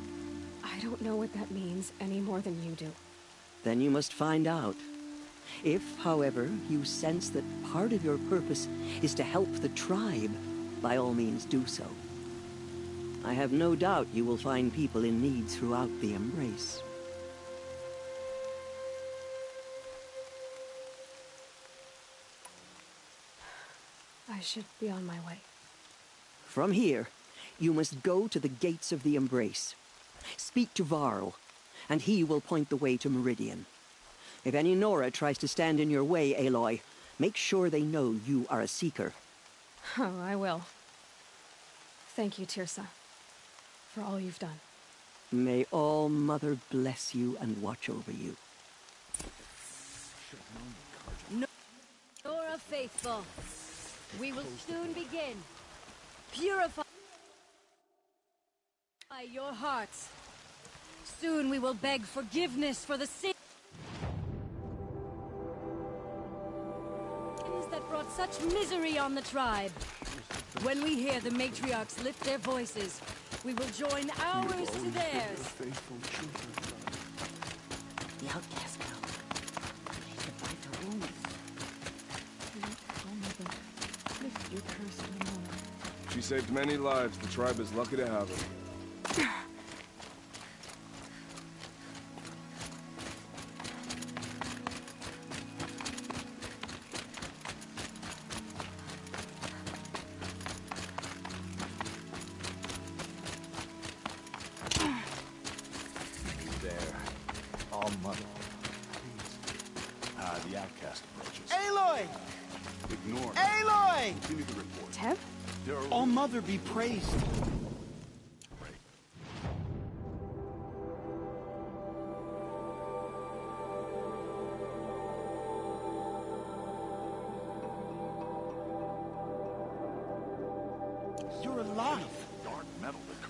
I don't know what that means any more than you do. Then you must find out. If, however, you sense that part of your purpose is to help the tribe, by all means do so. I have no doubt you will find people in need throughout the Embrace. I should be on my way. From here, you must go to the gates of the Embrace. Speak to Varl, and he will point the way to Meridian. If any Nora tries to stand in your way, Aloy, make sure they know you are a seeker. Oh, I will. Thank you, Teersa, for all you've done. May All Mother bless you and watch over you. Nora faithful, we will soon begin. Purify your hearts. Soon we will beg forgiveness for the sins that brought such misery on the tribe. When we hear the matriarchs lift their voices, we will join ours to theirs. The outcast now. They need to find their wounds. Oh, Mother, lift your curse no more. She saved many lives. The tribe is lucky to have her. The outcast approaches. Aloy! Ignore me. Aloy! Continue the report. Tev? All Mother be praised. You're alive! Dark metal that